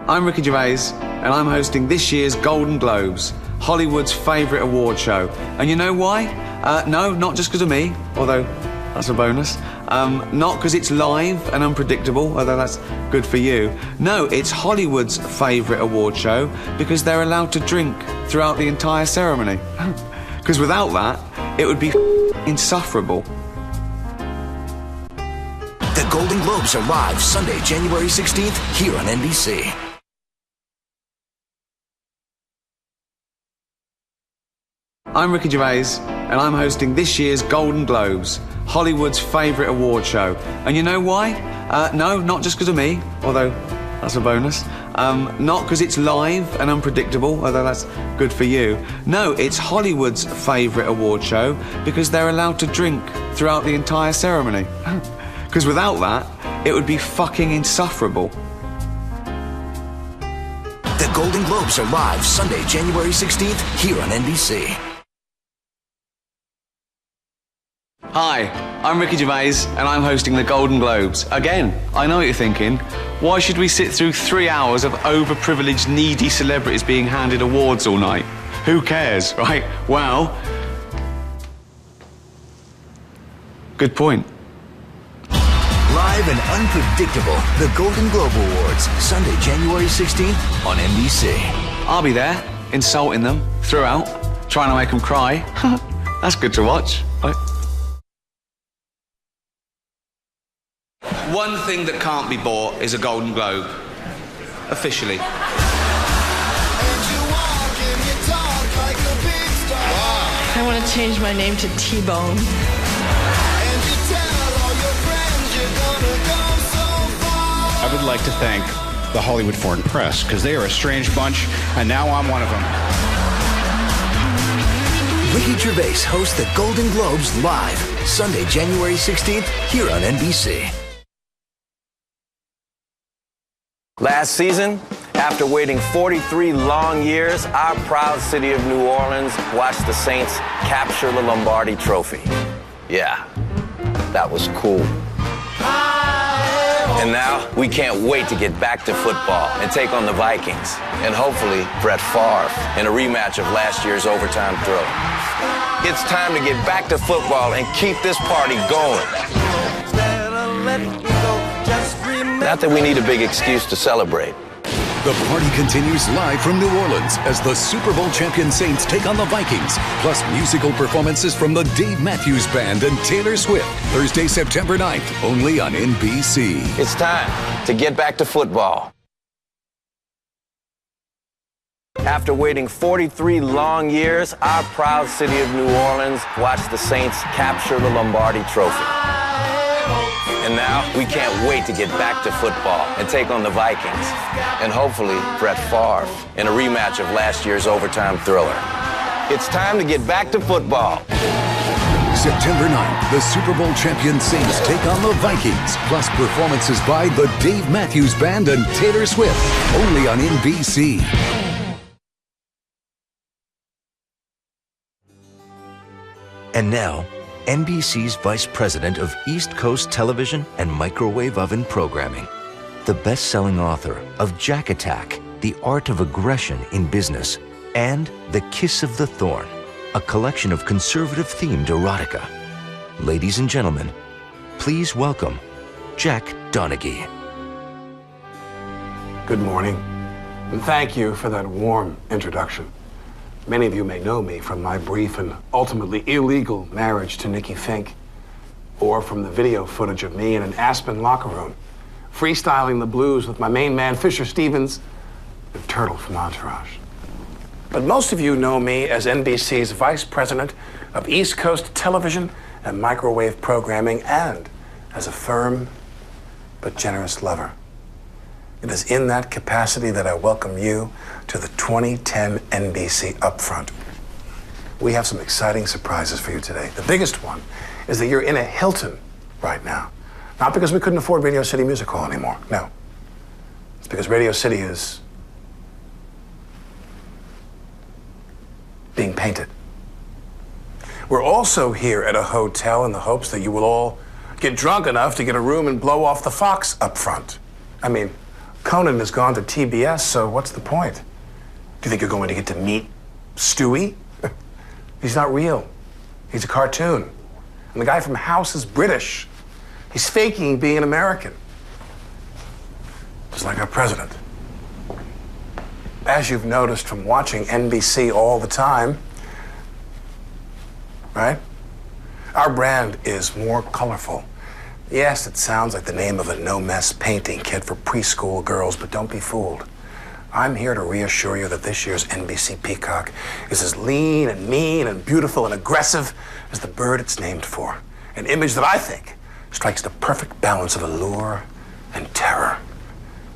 I'm Ricky Gervais, and I'm hosting this year's Golden Globes, Hollywood's favourite award show. And you know why? No, not just because of me, although that's a bonus. Not because it's live and unpredictable, although that's good for you. No, it's Hollywood's favourite award show because they're allowed to drink throughout the entire ceremony. Because without that, it would be insufferable. The Golden Globes are live Sunday, January 16th, here on NBC. I'm Ricky Gervais, and I'm hosting this year's Golden Globes, Hollywood's favourite award show. And you know why? No, not just because of me, although that's a bonus. Not because it's live and unpredictable, although that's good for you. No, it's Hollywood's favourite award show because they're allowed to drink throughout the entire ceremony. Because without that, it would be fucking insufferable. The Golden Globes are live Sunday, January 16th, here on NBC. Hi, I'm Ricky Gervais, and I'm hosting the Golden Globes. Again, I know what you're thinking. Why should we sit through 3 hours of overprivileged, needy celebrities being handed awards all night? Who cares, right? Well, good point. Live and unpredictable, the Golden Globe Awards, Sunday, January 16th on NBC. I'll be there, insulting them throughout, trying to make them cry. That's good to watch, right? One thing that can't be bought is a Golden Globe. Officially. I want to change my name to T-Bone. I would like to thank the Hollywood Foreign Press, because they are a strange bunch, and now I'm one of them. Ricky Gervais hosts the Golden Globes live Sunday, January 16th, here on NBC. Last season, after waiting 43 long years, our proud city of New Orleans watched the Saints capture the Lombardi Trophy. Yeah, that was cool. And now, we can't wait to get back to football and take on the Vikings. And hopefully, Brett Favre in a rematch of last year's overtime thriller. It's time to get back to football and keep this party going. Not that we need a big excuse to celebrate. The party continues live from New Orleans as the Super Bowl champion Saints take on the Vikings, plus musical performances from the Dave Matthews Band and Taylor Swift, Thursday, September 9th, only on NBC. It's time to get back to football. After waiting 43 long years, our proud city of New Orleans watched the Saints capture the Lombardi Trophy. And now, we can't wait to get back to football and take on the Vikings. And hopefully, Brett Favre in a rematch of last year's overtime thriller. It's time to get back to football. September 9th, the Super Bowl champion Saints take on the Vikings, plus performances by the Dave Matthews Band and Taylor Swift, only on NBC. And now, NBC's Vice President of East Coast Television and Microwave Oven Programming, the best-selling author of Jack Attack, The Art of Aggression in Business, and The Kiss of the Thorn, a collection of conservative-themed erotica. Ladies and gentlemen, please welcome Jack Donaghy. Good morning, and thank you for that warm introduction. Many of you may know me from my brief and ultimately illegal marriage to Nikki Fink, or from the video footage of me in an Aspen locker room, freestyling the blues with my main man, Fisher Stevens, the turtle from Entourage. But most of you know me as NBC's Vice President of East Coast Television and Microwave Programming, and as a firm but generous lover. It is in that capacity that I welcome you to the 2010 NBC Upfront. We have some exciting surprises for you today. The biggest one is that you're in a Hilton right now. Not because we couldn't afford Radio City Music Hall anymore, no. It's because Radio City is being painted. We're also here at a hotel in the hopes that you will all get drunk enough to get a room and blow off the Fox up front. I mean, Conan has gone to TBS, so what's the point? Do you think you're going to get to meet Stewie? He's not real. He's a cartoon. And the guy from House is British. He's faking being an American. Just like our president. As you've noticed from watching NBC all the time, right? Our brand is more colorful. Yes, it sounds like the name of a no-mess painting kit for preschool girls, but don't be fooled. I'm here to reassure you that this year's NBC Peacock is as lean and mean and beautiful and aggressive as the bird it's named for. An image that I think strikes the perfect balance of allure and terror.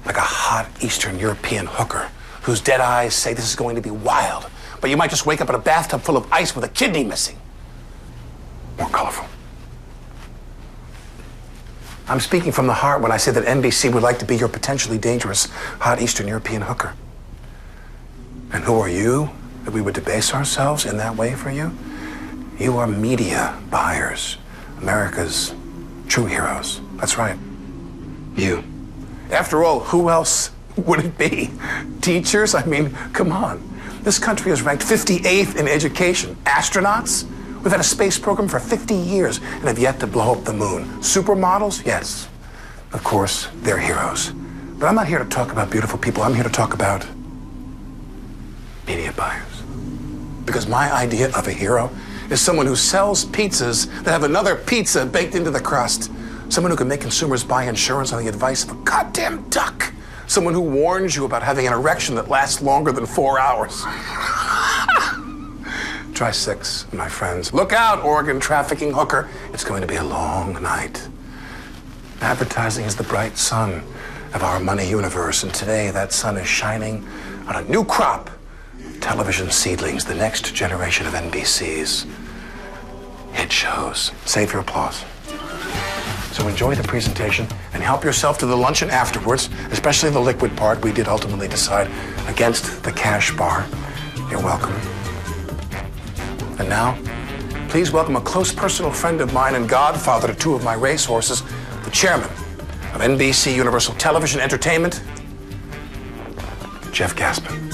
Like a hot Eastern European hooker whose dead eyes say this is going to be wild, but you might just wake up in a bathtub full of ice with a kidney missing. More colorful. I'm speaking from the heart when I say that NBC would like to be your potentially dangerous hot Eastern European hooker. And who are you that we would debase ourselves in that way for you? You are media buyers, America's true heroes. That's right. You. After all, who else would it be? Teachers? I mean, come on. This country is ranked 58th in education. Astronauts? We've had a space program for 50 years and have yet to blow up the moon. Supermodels? Yes. Of course, they're heroes. But I'm not here to talk about beautiful people. I'm here to talk about media buyers. Because my idea of a hero is someone who sells pizzas that have another pizza baked into the crust. Someone who can make consumers buy insurance on the advice of a goddamn duck. Someone who warns you about having an erection that lasts longer than 4 hours. Try 6, my friends. Look out, organ trafficking hooker. It's going to be a long night. Advertising is the bright sun of our money universe, and today that sun is shining on a new crop of television seedlings, the next generation of NBC's hit shows. Save your applause. So enjoy the presentation and help yourself to the luncheon afterwards, especially the liquid part. We did ultimately decide against the cash bar. You're welcome. And now, please welcome a close personal friend of mine and godfather to 2 of my racehorses, the chairman of NBC Universal Television Entertainment, Jeff Gaspin.